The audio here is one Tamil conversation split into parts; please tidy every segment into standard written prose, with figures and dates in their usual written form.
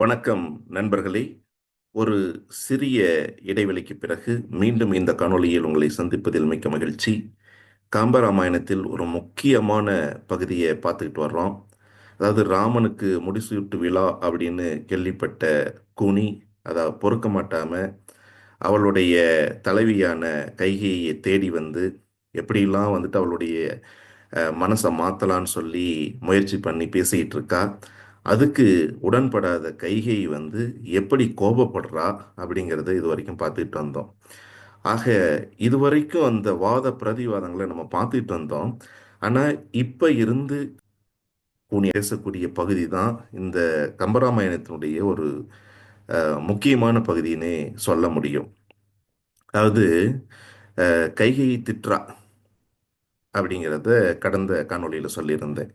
வணக்கம் நண்பர்களே. ஒரு சிறிய இடைவெளிக்கு பிறகு மீண்டும் இந்த காணொளியில் உங்களை சந்திப்பதில் மிக்க மகிழ்ச்சி. கம்பராமாயணத்தில் ஒரு முக்கியமான பகுதியை பார்த்துக்கிட்டு வர்றோம். அதாவது ராமனுக்கு முடிசூட்டு விழா அப்படின்னு கேள்விப்பட்ட கூனி அதை பொறுக்க மாட்டாம அவளுடைய தலைவியான கைகேயியை தேடி வந்து எப்படிலாம் வந்துட்டு அவளுடைய மனசை மாற்றலான்னு சொல்லி முயற்சி பண்ணி பேசிக்கிட்டு இருக்கா. அதுக்கு உடன்படாத கைகை வந்து எப்படி கோபப்படுறா அப்படிங்கிறத இது வரைக்கும் பார்த்துட்டு வந்தோம். ஆக இதுவரைக்கும் அந்த வாத பிரதிவாதங்களை நம்ம பார்த்துட்டு வந்தோம். ஆனால் இப்போ இருந்து கூனி பேசக்கூடிய பகுதி தான் இந்த கம்பராமாயணத்தினுடைய ஒரு முக்கியமான பகுதின்னே சொல்ல முடியும். அதாவது கைகை திட்றா அப்படிங்கிறத கடந்த காணொளியில் சொல்லியிருந்தேன்.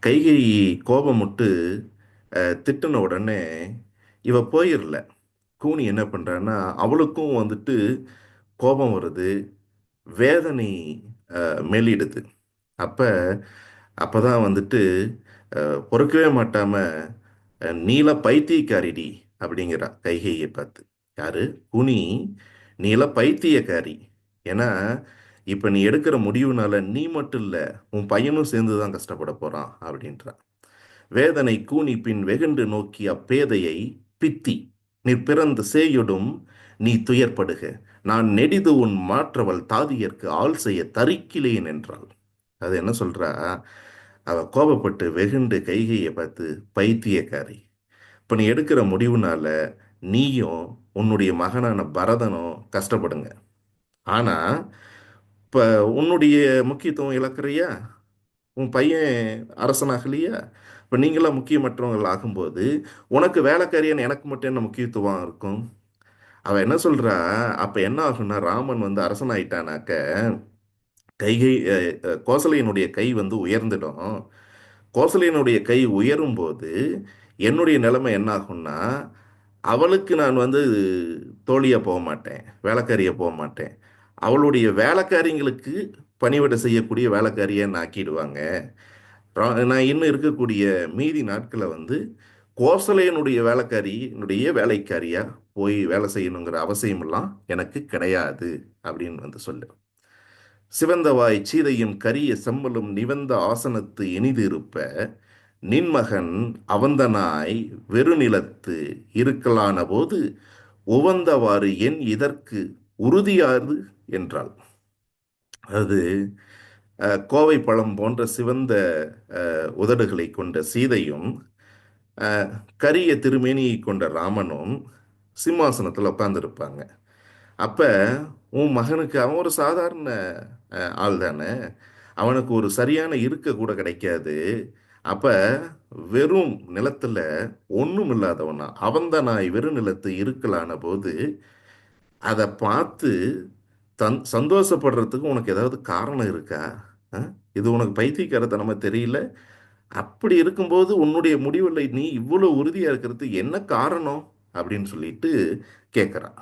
கைகை கோபமுட்டு திட்டுன உடனே இவ போயிரல. கூனி என்ன பண்றான்னா, அவளுக்கும் வந்துட்டு கோபம் வருது, வேதனை மேலிடுது. அப்ப அப்பதான் வந்துட்டு பொறுக்கவே மாட்டாம நீல பைத்தியக்காரிடி அப்படிங்கிறா கைகையை பார்த்து. யாரு? கூனி நீல பைத்தியக்காரி. ஏன்னா இப்ப நீ எடுக்கிற முடிவுனால நீ மட்டும் இல்ல, உன் பையனும் சேர்ந்துதான் கஷ்டப்பட போறான் அப்படின்றா. வேதனை கூனி பின் வெகுண்டு நோக்கி அப்பேதையை பித்தி நீர் பிறந்த சேயுடும் நீ துயர்படுக, நான் நெடிது உன் மாற்றவள் தாதியர்க்கு ஆள் செய்ய தரிக்கிலேன் என்றாள். அது என்ன சொல்றா? அவ கோபப்பட்டு வெகுண்டு கைகையை பார்த்து, பைத்தியக்காரி, இப்ப நீ எடுக்கிற முடிவுனால நீயும் உன்னுடைய மகனான பரதனும் கஷ்டப்படுங்க. ஆனா இப்ப உன்னுடைய முக்கியத்துவம் இழக்கிறியா? உன் பையன் அரசனாகலையா? இப்போ நீங்களாம் முக்கியமற்றவங்கள் ஆகும்போது உனக்கு வேலைக்காரியான எனக்கு மட்டும் என்ன முக்கியத்துவம் இருக்கும்? அவ என்ன சொல்றா? அப்ப என்ன ஆகும்னா, ராமன் வந்து அரசனாயிட்டானாக்க கைகை கோசலையினுடைய கை வந்து உயர்ந்துடும். கோசலையினுடைய கை உயரும் போது என்னுடைய நிலைமை என்ன ஆகும்னா, அவளுக்கு நான் வந்து தோழியா போக மாட்டேன், வேலைக்காரியா போக மாட்டேன். அவளுடைய வேலைக்காரிங்களுக்கு பணிவிடை செய்யக்கூடிய வேலைக்காரியை ஆக்கிடுவாங்க. நான் இன்னும் இருக்கக்கூடிய மீதி நாட்களை வந்து கோசலையனுடைய வேலைக்காரியினுடைய வேலைக்காரியா போய் வேலை செய்யணுங்கிற அவசியமெல்லாம் எனக்கு கிடையாது அப்படின்னு வந்து சொல்லு. சிவந்தவாய் சீதையும் கரிய செம்மலும் நிவந்த ஆசனத்து இனிது இருப்ப நின்மகன் அவந்தனாய் வெறுநிலத்து இருக்கலான போது உவந்தவாறு என் இதற்கு உறுதியாது என்றாள். அது கோவை பழம் போன்ற சிவந்த உதடுகளை கொண்ட சீதையும் கரிய திருமேனியை கொண்ட ராமனும் சிம்மாசனத்தில் உட்காந்துருப்பாங்க. அப்ப உன் மகனுக்கு அவன் ஒரு சாதாரண ஆள் தானே, அவனுக்கு ஒரு சரியான இருக்க கூட கிடைக்காது. அப்ப வெறும் நிலத்துல ஒண்ணும் இல்லாதவனா அவன்தான் வெறும் நிலத்து இருக்கலான போது அதை பார்த்து சந்தோஷப்படுறதுக்கு உனக்கு ஏதாவது காரணம் இருக்கா? அஹ்? இது உனக்கு பைத்தியக்காரத்தனமா தெரியல? அப்படி இருக்கும்போது உன்னுடைய முடிவில் நீ இவ்வளவு உறுதியா இருக்கிறது என்ன காரணம் அப்படின்னு சொல்லிட்டு கேட்கிறான்.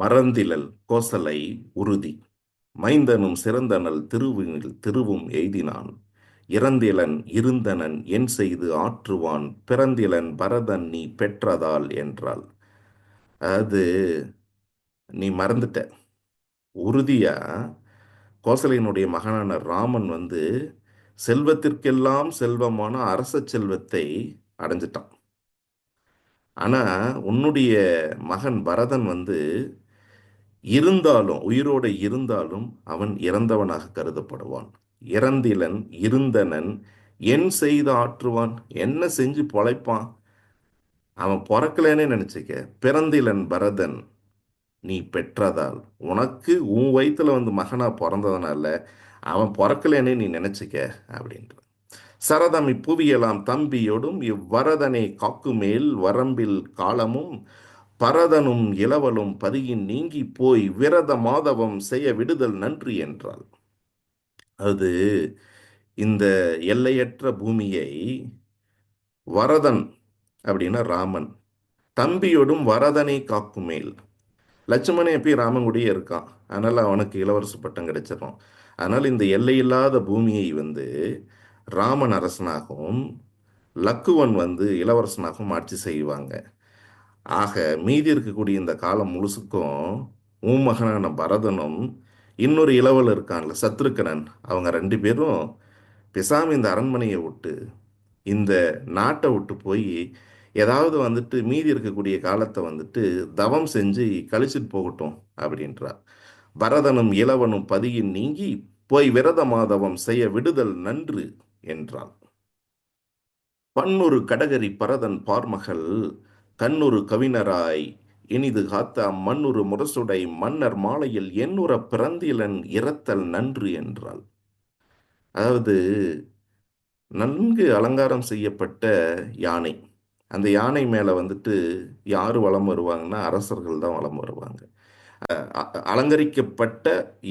மறந்திலல் கோசலை உறுதி மைந்தனும் சிறந்தனல் திருவினில் திருவும் எய்தினான் இறந்திலன் இருந்தனன் என் செய்து ஆற்றுவான் பிறந்திலன் பரதன் நீ பெற்றதால் என்றாள். அது நீ மறந்துட்ட. உறுதியா கோசலையினுடைய மகனான ராமன் வந்து செல்வத்திற்கெல்லாம் செல்வமான அரச செல்வத்தை அடைஞ்சிட்டான். ஆனா உன்னுடைய மகன் பரதன் வந்து இருந்தாலும் உயிரோடு இருந்தாலும் அவன் இறந்தவனாக கருதப்படுவான். இறந்திலன் இருந்தனன் என் செய்து ஆற்றுவான், என்ன செஞ்சு பொழைப்பான்? அவன் பிறக்கலன்னே நினைச்சுக்க. பிறந்திலன் பரதன் நீ பெற்றதால், உனக்கு உன் வயிற்றுல வந்து மகனா பிறந்ததுனால அவன் பிறக்கலன்னே நீ நினைச்சுக்க அப்படின்ற. சரதம் இப்புவியலாம் தம்பியோடும் இவ்வரதனை காக்குமேல் வரம்பில் காலமும் பரதனும் இளவலும் பதியின் நீங்கி போய் விரத மாதவம் செய்ய விடுதல் நன்றி என்றாள். அது இந்த எல்லையற்ற பூமியை வரதன் அப்படின்னா ராமன் தம்பியோடும் வரதனை காக்குமேல். லட்சுமணன் எப்பயும் ராமன் கூடயே இருக்கான், அதனால அவனுக்கு இளவரசு பட்டம் கிடைச்சிடும். அதனால் இந்த எல்லையில்லாத பூமியை வந்து ராமன் அரசனாகவும் லக்குவன் வந்து இளவரசனாகவும் ஆட்சி செய்வாங்க. ஆக மீதி இருக்கக்கூடிய இந்த காலம் முழுசுக்கும் உன் மகனான பரதனும் இன்னொரு இளவல் இருக்கான்ல சத்ருக்கனன், அவங்க ரெண்டு பேரும் பேசாம இந்த அரண்மனையை விட்டு இந்த நாட்டை விட்டு போய் ஏதாவது வந்துட்டு மீதி இருக்கக்கூடிய காலத்தை வந்துட்டு தவம் செஞ்சு கழிச்சிட்டு போகட்டும் அப்படின்றார். பரதனும் இளவனும் பதியின் நீங்கி போய் விரத மாதவம் செய்ய விடுதல் நன்று என்றாள். பன்னொரு கடகரி பரதன் பார்மகள் கண்ணுறு கவினராய் இனிது காத்த மண்ணுறு முரசுடை மன்னர் மாலையில் எண்ணுற பிறந்திலன் இரத்தல் நன்று என்றாள். அதாவது நன்கு அலங்காரம் செய்யப்பட்ட யானை. அந்த யானை மேல வந்துட்டு யாரு வலம் வருவாங்கன்னா அரசர்கள் தான் வலம் வருவாங்க. அலங்கரிக்கப்பட்ட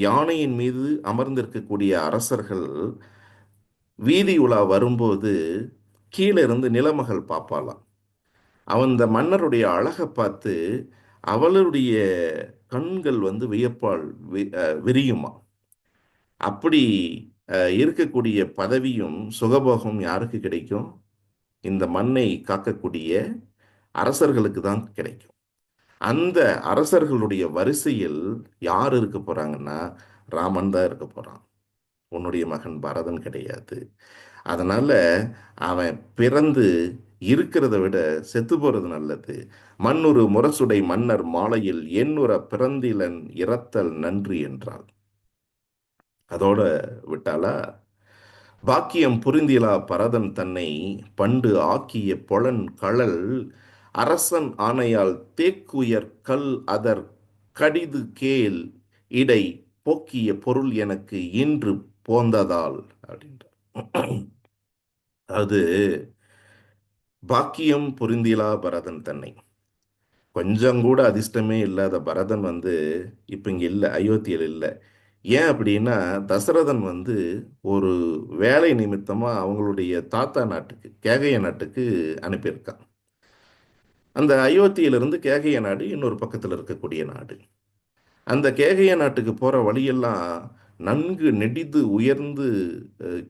யானையின் மீது அமர்ந்திருக்கக்கூடிய அரசர்கள் வீதி உலா வரும்போது கீழே இருந்து நிலமகள் பார்ப்பாளாம். அவன் இந்த மன்னருடைய அழகை பார்த்து அவளுடைய கண்கள் வந்து வியப்பால் விரியுமா. அப்படி இருக்கக்கூடிய பதவியும் சுகபோகம் யாருக்கு கிடைக்கும்? இந்த மண்ணை காக்கக்கூடிய அரசர்களுக்கு தான் கிடைக்கும். அந்த அரசர்களுடைய வரிசையில் யார் இருக்க போறாங்கன்னா ராமன் தான் இருக்க போறான். உன்னுடைய மகன் பரதன் கிடையாது. அதனால அவன் பிறந்து இருக்கிறத விட செத்து போறது நல்லது. மண்ணுறு முரசுடை மன்னர் மாலையில் எண்ணுற பிறந்திலன் இரத்தல் நன்று என்றாள். அதோட விட்டாலா? பாக்கியம் புரிந்திலா பரதன் தன்னை பண்டு ஆக்கிய பொலன் கழல் அரசன் ஆணையால் தேக்குயர் கல் அதர் கடிது கேள் இடை போக்கிய பொருள் எனக்கு இன்று போந்ததால் அப்படின்றார். அது பாக்கியம் புரிந்திலா பரதன் தன்னை, கொஞ்சம் கூட அதிர்ஷ்டமே இல்லாத பரதன் வந்து இப்ப இங்க இல்லை, அயோத்தியில் இல்லை. ஏன் அப்படின்னா தசரதன் வந்து ஒரு வேலை நிமித்தமா அவங்களுடைய தாத்தா நாட்டுக்கு கேகய நாட்டுக்கு அனுப்பியிருக்கான். அந்த அயோத்தியிலிருந்து கேகய நாடு இன்னொரு பக்கத்தில் இருக்கக்கூடிய நாடு. அந்த கேகய நாட்டுக்கு போற வழியெல்லாம் நன்கு நெடிது உயர்ந்து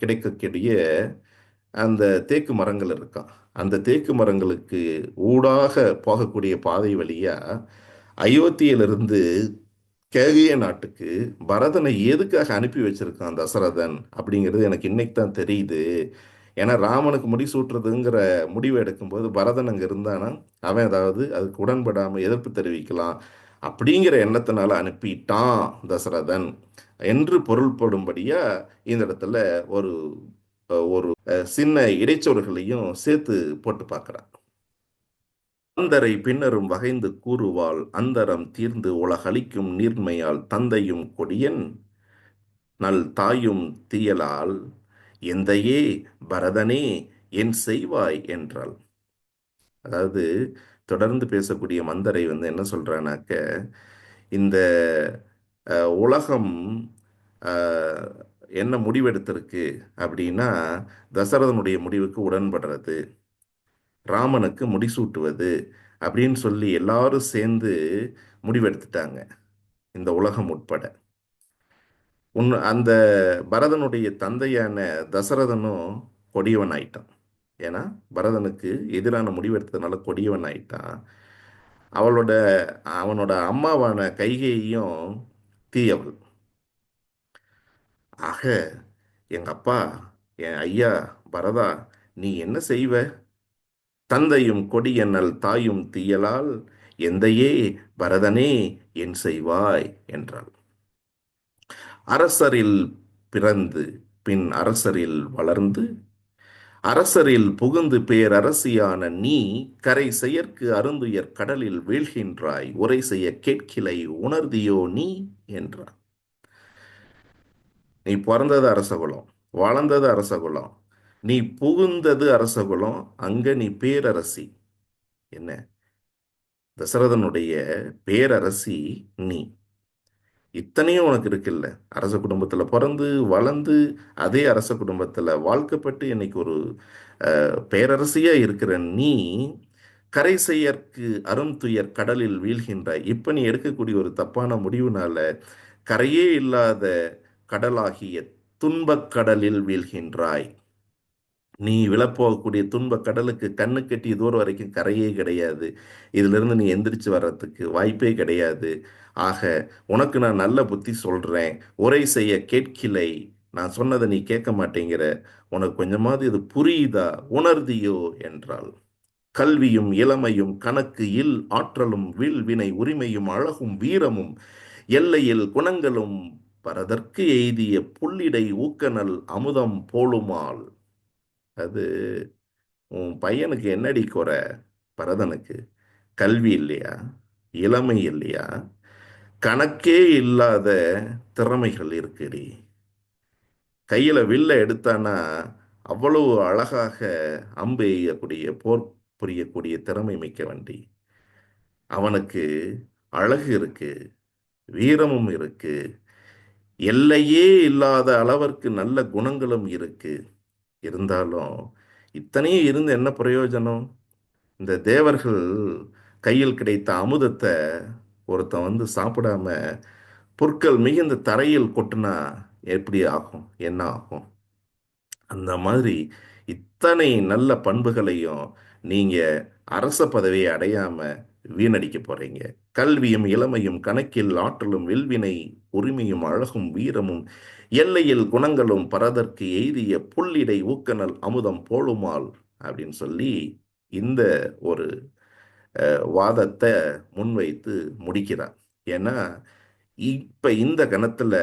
கிடைக்கக்கூடிய அந்த தேக்கு மரங்கள் இருக்கான். அந்த தேக்கு மரங்களுக்கு ஊடாக போகக்கூடிய பாதை வழியா அயோத்தியிலிருந்து கேகய நாட்டுக்கு பரதனை எதுக்காக அனுப்பி வச்சிருக்கான் தசரதன் அப்படிங்கிறது எனக்கு இன்னைக்கு தான் தெரியுது. ஏன்னா ராமனுக்கு முடிசூட்டுறதுங்கிற முடிவு எடுக்கும்போது பரதன் அங்கே இருந்தானா அவன் ஏதாவது அதுக்கு உடன்படாமல் எதிர்ப்பு தெரிவிக்கலாம் அப்படிங்கிற எண்ணத்தினால அனுப்பிட்டான் தசரதன் என்று பொருள்படும்படியா இந்த இடத்துல ஒரு ஒரு சின்ன இடைச்சொல்களையும் சேர்த்து போட்டு பார்க்கிறான். அந்தரை பின்னரும் வகைந்து கூறுவாள் அந்தரம் தீர்ந்து உலகளிக்கும் நீர்மையால் தந்தையும் கொடியன் நல் தாயும் தீயலால் எந்தையே பரதனே என் செய்வாய் என்றாள். அதாவது தொடர்ந்து பேசக்கூடிய மந்தரை வந்து என்ன சொல்றானாக்க, இந்த உலகம் என்ன முடிவெடுத்திருக்கு அப்படின்னா தசரதனுடைய முடிவுக்கு உடன்படுறது, ராமனுக்கு முடிசூட்டுவது அப்படின்னு சொல்லி எல்லாரும் சேர்ந்து முடிவெடுத்துட்டாங்க, இந்த உலகம் உட்பட. அந்த பரதனுடைய தந்தையான தசரதனும் கொடியவன் ஆயிட்டான். ஏன்னா பரதனுக்கு எதிரான முடிவெடுத்ததுனால கொடியவன் ஆயிட்டான். அவனோட அம்மாவான கைகேயும் தீயவள். ஆக எங்க அப்பா, என் ஐயா பரதா, நீ என்ன செய்வ? தந்தையும் கொடியனல் தாயும் தீயலால் எந்தையே பரதனே என் செய்வாய் என்றாள். அரசரில் பிறந்து பின் அரசரில் வளர்ந்து அரசரில் புகுந்து பேரரசியான நீ கரை செயற்கு அருந்துயர் கடலில் வீழ்கின்றாய், உரை செய்ய கேட்கிலை உணர்தியோ நீ என்றார். நீ பிறந்தது அரசகுலம், வளர்ந்தது அரசகுலம், நீ புகுந்தது அரசகுலம், அங்க நீ பேரரசி. என்ன தசரதனுடைய பேரரசி நீ. இத்தனையும் உனக்கு இருக்குல்ல, அரச குடும்பத்துல பிறந்து வளர்ந்து அதே அரச குடும்பத்துல வாழ்க்கப்பட்டு இன்னைக்கு ஒரு பேரரசியா இருக்கிற நீ கரை செயற்கு அரும் துயர் கடலில் வீழ்கின்றாய். இப்ப நீ எடுக்கக்கூடிய ஒரு தப்பான முடிவுனால கரையே இல்லாத கடலாகிய துன்பக் கடலில் வீழ்கின்றாய். நீ விழப்போகக்கூடிய துன்ப கடலுக்கு கண்ணு கெட்டிய தூரம் வரைக்கும் கரையே கிடையாது. இதிலிருந்து நீ எந்திரிச்சு வர்றதுக்கு வாய்ப்பே கிடையாது. ஆக உனக்கு நான் நல்ல புத்தி சொல்றேன். உரை செய்ய கேட்கிலை. நான் சொன்னதை நீ கேட்க மாட்டேங்கிற. உனக்கு கொஞ்சமாவது இது புரியுதா, உணர்தியோ என்றாள். கல்வியும் இளமையும் கணக்கு இல் ஆற்றலும் வில் வினை உரிமையும் அழகும் வீரமும் எல்லையில் குணங்களும் பரதற்கு எய்திய புள்ளிடை ஊக்கநல் அமுதம் போலுமால். அது உன் பையனுக்கு என்னடி குறை? பரதனுக்கு கல்வி இல்லையா? இளமை இல்லையா? கணக்கே இல்லாத திறமைகள் இருக்குடி. கையில வில்ல எடுத்தானா அவ்வளவு அழகாக அம்பு எய்யக்கூடிய போர் புரியக்கூடிய திறமை மிக்க வண்டி. அவனுக்கு அழகு இருக்கு, வீரமும் இருக்கு, எல்லையே இல்லாத அளவிற்கு நல்ல குணங்களும் இருக்கு. இருந்தாலும் இத்தனையும் இருந்து என்ன பிரயோஜனம்? இந்த தேவர்கள் கையில் கிடைத்த அமுதத்தை ஒருத்தன் வந்து சாப்பிடாம புற்கள் மிகுந்த தரையில் கொட்டினா எப்படி ஆகும், என்ன ஆகும்? அந்த மாதிரி இத்தனை நல்ல பண்புகளையும் நீங்க அரச பதவியை அடையாம வீணடிக்க போறீங்க. கல்வியும் இளமையும் கணக்கில் ஆற்றலும் வில்வினை உரிமையும் அழகும் வீரமும் எல்லையில் குணங்களும் பரதற்கு எய்திய புல்லிடை ஊக்கநல் அமுதம் போலுமால் அப்படின்னு சொல்லி இந்த ஒரு வாதத்தை முன்வைத்து முடிக்கிறார். ஏன்னா இப்ப இந்த கணத்துல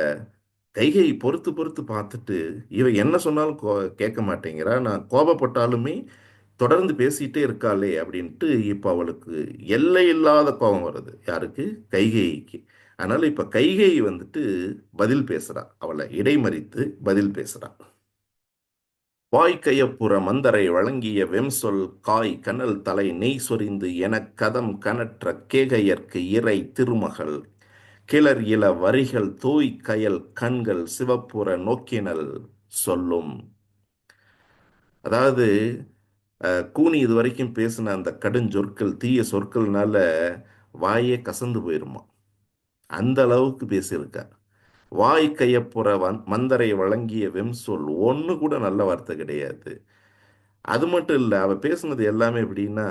கைகை பொறுத்து பொறுத்து பார்த்துட்டு இவ என்ன சொன்னாலும் கேட்க மாட்டேங்கிறா, நான் கோபப்பட்டாலுமே தொடர்ந்து பேசிட்டே இருக்காளே அப்படின்ட்டு இப்ப அவளுக்கு எல்லை இல்லாத கோபம் வருது. யாருக்கு? கைகேயிக்கு. அதனால இப்ப கைகை வந்துட்டு பதில் பேசுறா, அவளை இடைமறித்து பதில் பேசுறா. வாய்க்கையப்புற மந்தரை வழங்கிய வெம்சொல் காய் கனல் தலை நெய் சொரிந்து எனக் கதம் கனற்ற கேகையர்க்கு இறை திருமகள் கிளர் இள வரிகள் தூய் கயல் கண்கள் சிவப்புற நோக்கினல் சொல்லும். அதாவது கூனி இது வரைக்கும் பேசின அந்த கடுஞ்சொற்கள், தீய சொற்கள்னால வாயே கசந்து போயிருமா. அந்த அளவுக்கு பேசியிருக்கா. வாய் கையப்புற மந்தரை வழங்கிய வெம்சொல் ஒன்று கூட நல்ல வார்த்தை கிடையாது. அது மட்டும் இல்லை, அவ பேசுனது எல்லாமே எப்படின்னா,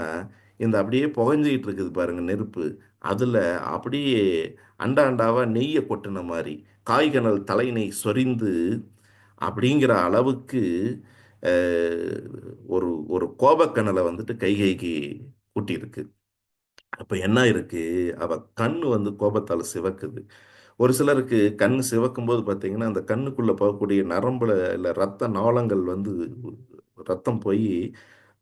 இந்த அப்படியே புகஞ்சிக்கிட்டு இருக்குது பாருங்க நெருப்பு, அதுல அப்படியே அண்டா அண்டாவா நெய்யை கொட்டின மாதிரி காய்கனல் தலைநெய் சொரிந்து அப்படிங்கிற அளவுக்கு அஹ், ஒரு ஒரு கோபக்கனலை வந்துட்டு கைகைக்கு கூட்டியிருக்கு. அப்ப என்ன இருக்கு, அவ கண்ணு வந்து கோபத்தால சிவக்குது. ஒரு சிலருக்கு கண் சிவக்கும் போது பார்த்தீங்கன்னா அந்த கண்ணுக்குள்ள போகக்கூடிய நரம்புல இல்லை ரத்த நாளங்கள் வந்து ரத்தம் போய்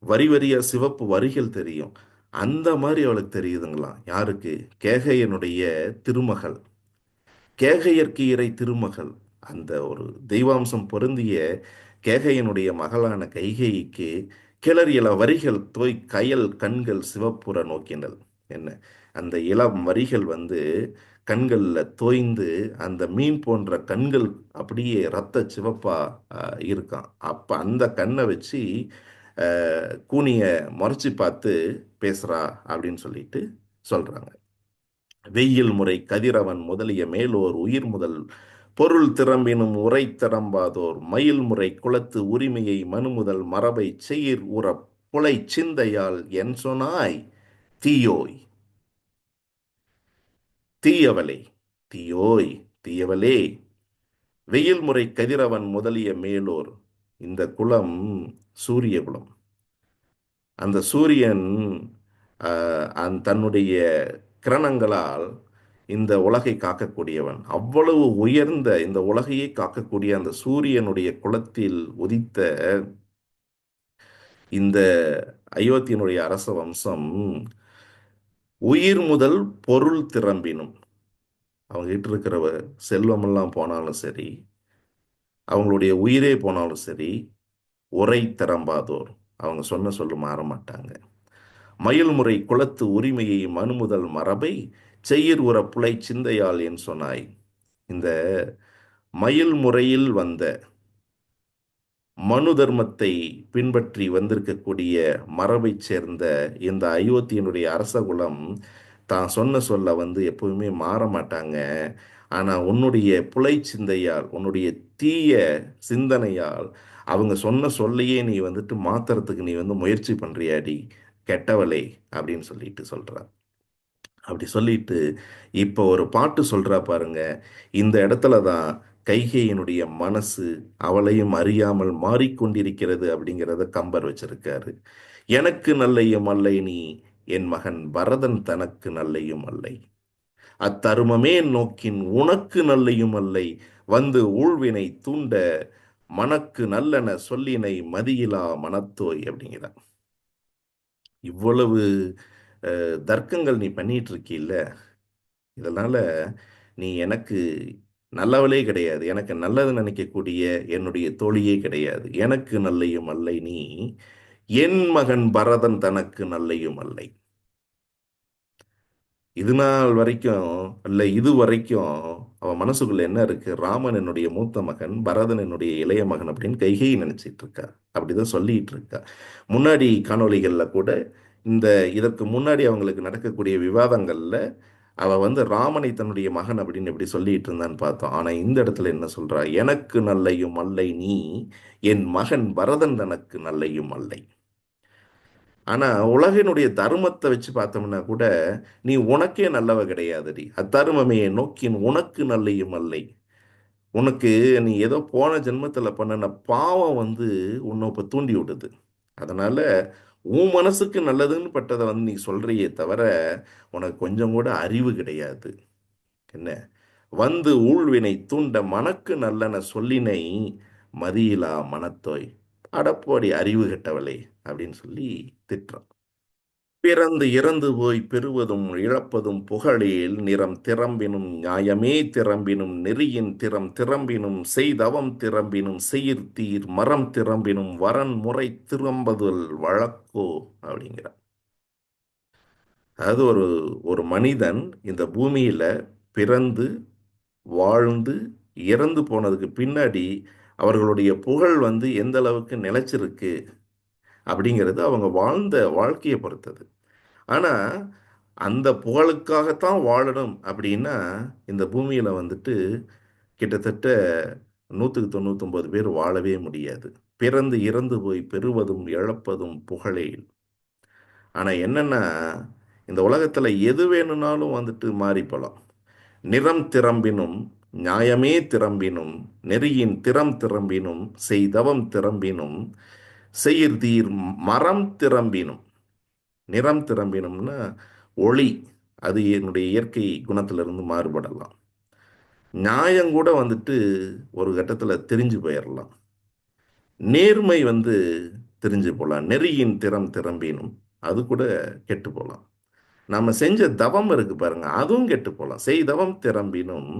வரி வரியா சிவப்பு வரிகள் தெரியும். அந்த மாதிரி அவளுக்கு தெரியுதுங்களாம். யாருக்கு? கேகையனுடைய திருமகள், கேகையர்க்கு இறை திருமகள், அந்த ஒரு தெய்வாம்சம் பொருந்திய கேகையனுடைய மகளான கைகேயிக்கு கிளர் இள வரிகள் தோய் கயல் கண்கள் சிவப்புற நோக்கினள். என்ன, அந்த இளம் வரிகள் வந்து கண்கள்ல தோய்ந்து அந்த மீன் போன்ற கண்கள் அப்படியே ரத்த சிவப்பா இருக்கான். அப்ப அந்த கண்ணை வச்சு கூனிய முறைச்சு பார்த்து பேசுறா அப்படின்னு சொல்லிட்டு சொல்றாங்க. வெயில் முறை கதிரவன் முதலிய மேலோர் உயிர் முதல் பொருள் திறம்பினும் உரை திறம்பாதோர் மயில் முறை குலத்து உரிமையை மனு முதல் மரபை செயிர் உற புலை சிந்தையால் என் சொனாய் தீயோய். தீயவளே, தீயோய், தீயவளே, வெயில் முறை கதிரவன் முதலிய மேலோர், இந்த குலம் சூரிய குலம். அந்த சூரியன் தன்னுடைய கிரணங்களால் இந்த உலகை காக்கக்கூடியவன். அவ்வளவு உயர்ந்த இந்த உலகையே காக்கக்கூடிய அந்த சூரியனுடைய குலத்தில் உதித்த இந்த அயோத்தியனுடைய அரச வம்சம் உயிர் முதல் பொருள் திறம்பினும், அவங்க கிட்ட இருக்கிற செல்வமெல்லாம் போனாலும் சரி, அவங்களுடைய உயிரே போனாலும் சரி, உரை திறம்பாதோர், அவங்க சொன்ன சொல்லு மாற மாட்டாங்க. மயில்முறை குலத்து உரிமையை மனுமுதல் மரபை செய்யர் உற புலை சிந்தையால் என் சொன்னாய். இந்த மயில் முறையில் வந்த மனு தர்மத்தை பின்பற்றி வந்திருக்கக்கூடிய மரபை சேர்ந்த இந்த அயோத்தியனுடைய அரசகுலம் தான் சொன்ன சொல்ல வந்து எப்பவுமே மாற மாட்டாங்க. ஆனா உன்னுடைய புலை சிந்தையால், உன்னுடைய தீய சிந்தனையால் அவங்க சொன்ன சொல்லையே நீ வந்துட்டு மாத்துறதுக்கு நீ வந்து முயற்சி பண்றியாடி கெட்டவளே அப்படின்னு சொல்லிட்டு சொல்றா. அப்படி சொல்லிட்டு இப்போ ஒரு பாட்டு சொல்றா பாருங்க. இந்த இடத்துல தான் கைகேயினுடைய மனசு அவளையும் அறியாமல் மாறிக்கொண்டிருக்கிறது அப்படிங்கிறத கம்பர் வச்சிருக்காரு. எனக்கு நல்லையும் அல்லை நீ, என் மகன் பரதன் தனக்கு நல்லையும் அல்லை. அத்தருமமே நோக்கின் உனக்கு நல்லையும் அல்லை. வந்து ஊழ்வினை தூண்ட மனக்கு நல்லன சொல்லினை மதியிலா மனத்தோய் அப்படிங்கிறார். இவ்வளவு தர்க்கங்கள் நீ பண்ணிட்டு இருக்கீல்ல, இதனால நீ எனக்கு நல்லவளே கிடையாது. எனக்கு நல்லது நினைக்கக்கூடிய என்னுடைய தோழியே கிடையாது. எனக்கு நல்லையும் அல்லை நீ, என் மகன் பரதன் தனக்கு நல்லையும் அல்லை. இது நாள் வரைக்கும், இல்ல இது வரைக்கும் அவன் மனசுக்குள்ள என்ன இருக்கு? ராமன் என்னுடைய மூத்த மகன், பரதன் என்னுடைய இளைய மகன் அப்படின்னு கைகேயி நினைச்சிட்டு இருக்கா. அப்படிதான் சொல்லிட்டு இருக்கா. முன்னாடி காணொளிகள்ல கூட இந்த இதற்கு முன்னாடி அவங்களுக்கு நடக்கக்கூடிய விவாதங்கள்ல அவ வந்து ராமனை தன்னுடைய மகன் அப்படின்னு எப்படி சொல்லிட்டு இருந்தான்னு பார்த்தோம். ஆனா இந்த இடத்துல என்ன சொல்றா? எனக்கு நல்லையும் அல்லை நீ, என் மகன் பரதன் தனக்கு நல்லையும் அல்லை. ஆனா உலகினுடைய தர்மத்தை வச்சு பார்த்தோம்னா கூட நீ உனக்கே நல்லவ கிடையாதுடி. அத்தருமமே நோக்கின் உனக்கு நல்லையும் அல்லை. உனக்கு நீ ஏதோ போன ஜென்மத்துல பண்ணுன பாவம் வந்து உன்னை இப்ப தூண்டி விடுது. அதனால உன் மனசுக்கு நல்லதுன்னு பட்டதை வந்து நீ சொல்றியே தவிர உனக்கு கொஞ்சம் கூட அறிவு கிடையாது. என்ன? வந்து ஊழ்வினை தூண்ட மனக்கு நல்லன சொல்லினை மதியிலா மனத்தோய். அடப்போடி அறிவு கெட்டவளே அப்படின்னு சொல்லி திட்டுறான். பிறந்து இறந்து போய் பெறுவதும் இழப்பதும் புகழேல் நிறம் திறம்பினும் நியாயமே திறம்பினும் நெறியின் திறம் திறம்பினும் செய்தவம் திறம்பினும் செயிர்தீர் மரம் திறம்பினும் வரன் முறை திறம்பதுல் வழக்கோ அப்படிங்கிறார். அதாவது ஒரு ஒரு மனிதன் இந்த பூமியில பிறந்து வாழ்ந்து இறந்து போனதுக்கு பின்னாடி அவர்களுடைய புகழ் வந்து எந்த அளவுக்கு நிலைச்சிருக்கு அப்படிங்கிறது அவங்க வாழ்ந்த வாழ்க்கையை பொறுத்தது. ஆனா அந்த புகழுக்காகத்தான் வாழணும் அப்படின்னா இந்த பூமியில வந்துட்டு கிட்டத்தட்ட 100க்கு 99 பேர் வாழவே முடியாது. பிறந்து இறந்து போய் பெறுவதும் இழப்பதும் புகழே. ஆனா என்னன்னா இந்த உலகத்துல எது வேணும்னாலும் வந்துட்டு மாறி போலாம். நிறம் திறம்பினும் நியாயமே திறம்பினும் நெறியின் திறம் திறம்பினும் செய்தவம் திறம்பினும் செயிர்தீர் மரம் திறம்பினும். நிறம் திறம்பினும்னா ஒளி, அது என்னுடைய இயற்கை குணத்திலிருந்து மாறுபடலாம். நியாயம் கூட வந்துட்டு ஒரு கட்டத்துல தெரிஞ்சு போயிடலாம். நேர்மை வந்து தெரிஞ்சு போகலாம். நெறியின் திறம் திறம்பினும் அது கூட கெட்டு போகலாம். நாம செஞ்ச தவம் இருக்கு பாருங்க, அதுவும் கெட்டு போகலாம். செய்தவம் திறம்பினும்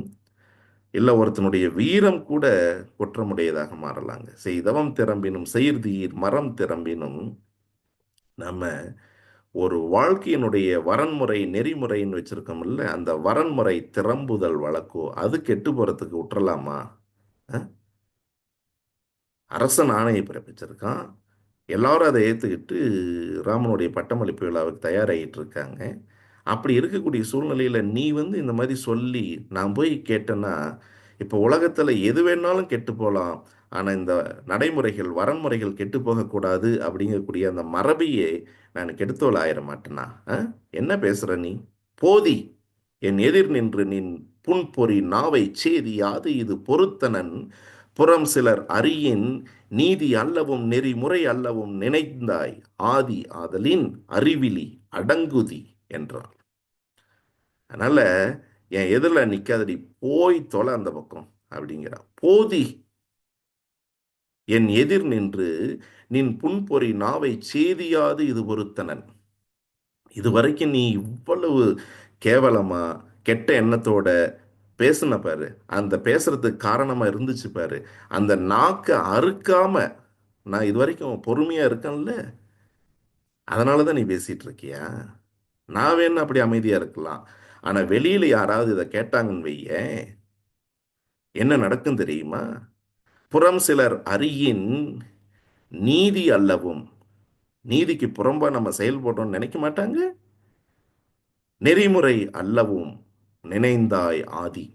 இல்ல ஒருத்தனுடைய வீரம் கூட குற்றமுடையதாக மாறலாங்க. செய்தவம் திறம்பினும் செயிர்தீர் மரம் திறம்பினும். நம்ம ஒரு வாழ்க்கையினுடைய வரன்முறை நெறிமுறைன்னு வச்சிருக்கோம்ல, அந்த வரன்முறை திறம்புதல் வழக்கோ அது கெட்டு போறதுக்கு விட்டுறலாமா? அஹ்? அரசன் ஆணையை பிறப்பிச்சிருக்கான். எல்லாரும் அதை ஏற்றுக்கிட்டு ராமனுடைய பட்டமளிப்பு விழாவுக்கு தயாராகிட்டு இருக்காங்க. அப்படி இருக்கக்கூடிய சூழ்நிலையில் நீ வந்து இந்த மாதிரி சொல்லி நான் போய் கேட்டேன்னா இப்போ உலகத்தில் எது வேணாலும் கெட்டு போகலாம். ஆனால் இந்த நடைமுறைகள் வரன்முறைகள் கெட்டு போகக்கூடாது அப்படிங்கக்கூடிய அந்த மரபையே நான் கெடுத்தோல் ஆயிட மாட்டேனா? என்ன பேசுற நீ? போதி என் எதிர் நின்று நின் புன்பொறி நாவை சேதி யாது இது பொருத்தனன் புறம் சிலர் அறியின் நீதி அல்லவும் நெறிமுறை அல்லவும் நினைந்தாய் ஆதி ஆதலின் அறிவிலி அடங்குதி என்றான். அதனால என் எதிரில் நிக்காதடி, போய் தொலை அந்த பக்கம் அப்படிங்கிறான். போதி என் எதிர் நின்று நின் புன்பொறி நாவை சேதியாது இது பொருத்தனன். இதுவரைக்கும் நீ இவ்வளவு கேவலமா கெட்ட எண்ணத்தோட பேசுன பாரு, அந்த பேசுறதுக்கு காரணமா இருந்துச்சு பாரு, அந்த நாக்க அறுக்காம நான் இது வரைக்கும் பொறுமையா இருக்கேன்ல, அதனாலதான் நீ பேசிட்டு இருக்கியா? நான் வேணும் அப்படி அமைதியா இருக்கலாம். ஆனா வெளியில யாராவது இதை கேட்டாங்கன்னு வையேன், என்ன நடக்கும் தெரியுமா? புறம் சிலர் அறியின் நீதி அல்லவும், நீதிக்கு புறம்பா நம்ம செயல்படுறோம்னு நினைக்க மாட்டாங்க. நெறிமுறை அல்லவும் நினைந்தாய் ஆதி.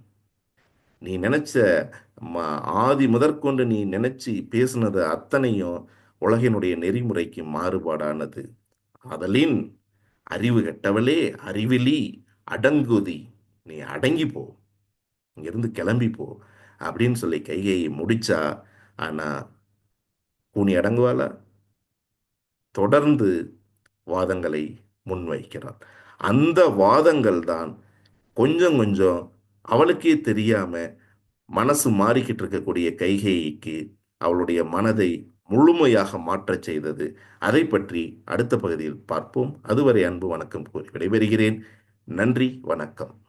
நீ நினைச்ச ஆதி முதற்கொண்டு நீ நினைச்சு பேசுனது அத்தனையும் உலகினுடைய நெறிமுறைக்கு மாறுபாடானது. ஆதலின் அறிவு கெட்டவளே, அறிவிலி, அடங்குதி, நீ அடங்கி போ, இங்கிருந்து கிளம்பி போ அப்படின்னு சொல்லி கைகையை முடிச்சா. ஆனா கூனி அடங்குவாளா? தொடர்ந்து வாதங்களை முன்வைக்கிறாள். அந்த வாதங்கள் தான் கொஞ்சம் கொஞ்சம் அவளுக்கே தெரியாம மனசு மாறிக்கிட்டு இருக்கக்கூடிய கைகேயிக்கு அவளுடைய மனதை முழுமையாக மாற்றச் செய்தது. அதை பற்றி அடுத்த பகுதியில் பார்ப்போம். அதுவரை அன்பு வணக்கம் கூறி விடைபெறுகிறேன். நன்றி, வணக்கம்.